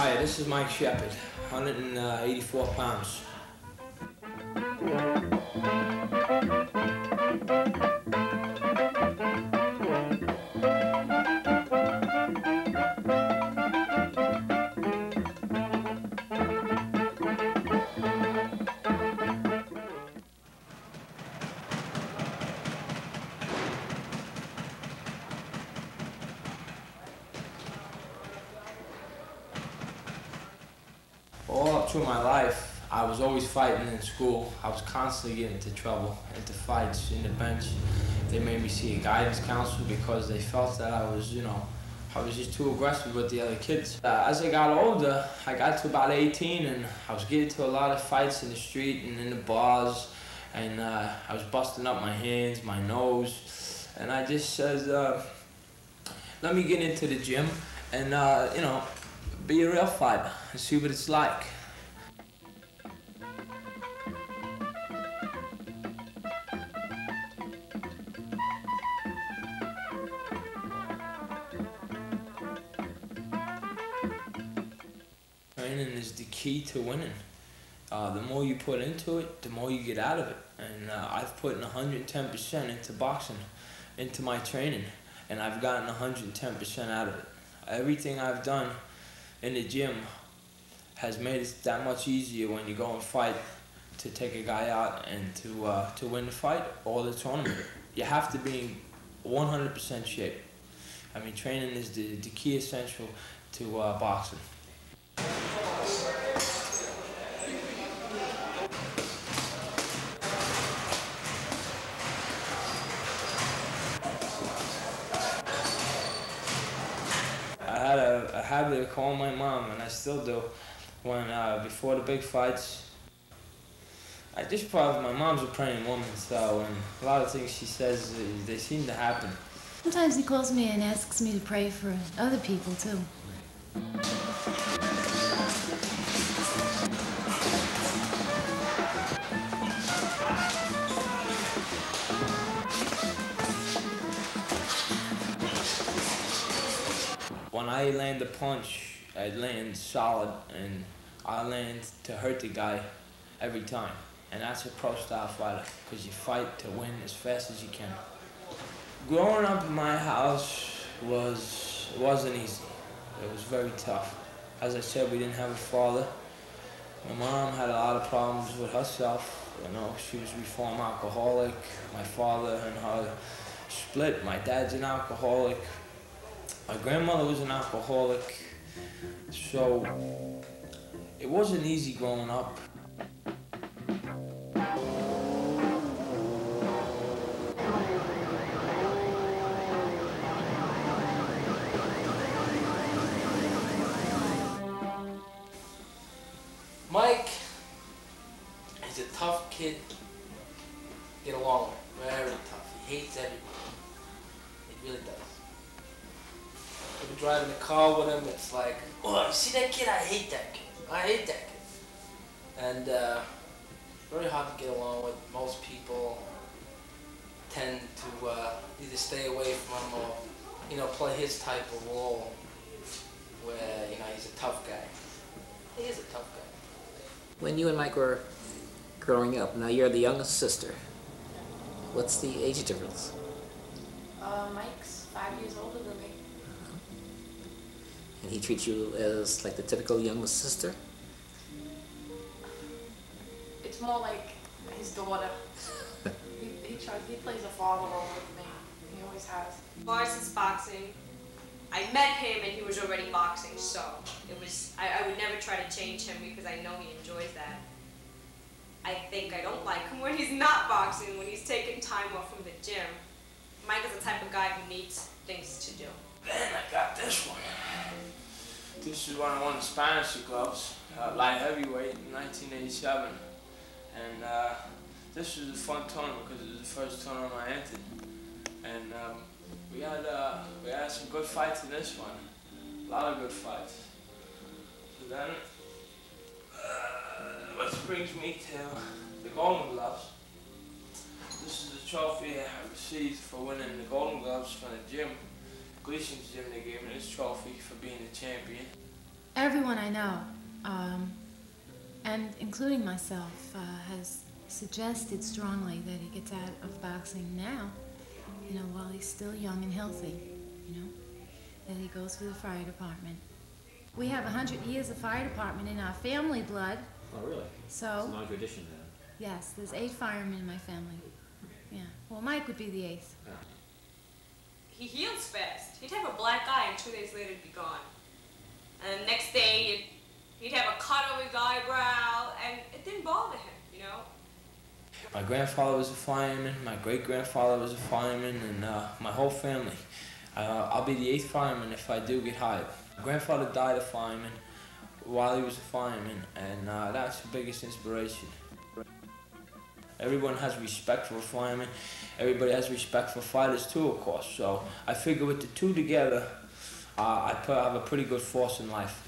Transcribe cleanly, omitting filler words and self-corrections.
Hi, this is Mike Shepard, 184 pounds. All up through my life, I was always fighting in school. I was constantly getting into trouble, into fights in the bench. They made me see a guidance counselor because they felt that I was, I was just too aggressive with the other kids. As I got older, I got to about 18 and I was getting into a lot of fights in the street and in the bars. And I was busting up my hands, my nose. And I just said, let me get into the gym and, be a real fighter and see what it's like. Training is the key to winning. The more you put into it, the more you get out of it. And I've put 110% into boxing, into my training, and I've gotten 110% out of it. Everything I've done in the gym has made it that much easier when you go and fight to take a guy out and to win the fight or the tournament. You have to be in 100% shape. I mean, training is the key essential to boxing. I had a habit of calling my mom, and I still do, when before the big fights. My mom's a praying woman, so and a lot of things she says, they seem to happen. Sometimes he calls me and asks me to pray for other people too. When I land a punch, I land solid, and I land to hurt the guy every time. And that's a pro-style fighter, because you fight to win as fast as you can. Growing up in my house wasn't easy. It was very tough. As I said, we didn't have a father. My mom had a lot of problems with herself. She was reformed alcoholic. My father and her split. My dad's an alcoholic. My grandmother was an alcoholic, so it wasn't easy growing up. Mike is a tough kid to get along with, very tough. He hates everyone. He really does. If you're driving a car with him, it's like, oh, you see that kid? I hate that kid. I hate that kid. And very hard to get along with. Most people tend to either stay away from him or, play his type of role where, he's a tough guy. He is a tough guy. When you and Mike were growing up, now you're the youngest sister. What's the age difference? Mike's 5 years older than me. And he treats you as like the typical youngest sister? It's more like his daughter. he plays a father role with me. He always has. As far as his boxing, I met him and he was already boxing, so it was, I would never try to change him because I know he enjoys that. I think I don't like him when he's not boxing, when he's taking time off from the gym. Mike is the type of guy who needs things to do. Then I got this one. This is when I won the Spanish gloves, light heavyweight in 1987. And this was a fun tournament because it was the first tournament I entered. And we had some good fights in this one, a lot of good fights. So then, which brings me to the Golden Gloves. This is the trophy I received for winning the Golden Gloves from the gym, Gleason's gym. They gave me this trophy for being the champion. Everyone I know, and including myself, has suggested strongly that he gets out of boxing now, you know, while he's still young and healthy, you know, that he goes for the fire department. We have 100 years of fire department in our family blood. Oh, really? So, It's a long tradition then. yes, there's 8 firemen in my family. Yeah, well, Mike would be the 8th. Yeah. He heals fast. He'd have a black eye and 2 days later it'd be gone. And the next day he'd have a cut over his eyebrow and it didn't bother him, you know? My grandfather was a fireman, my great-grandfather was a fireman, and my whole family. I'll be the 8th fireman if I do get hired. My grandfather died a fireman while he was a fireman, and that's the biggest inspiration. Everyone has respect for a fireman. Everybody has respect for fighters too, of course. So I figure with the two together, I have a pretty good force in life.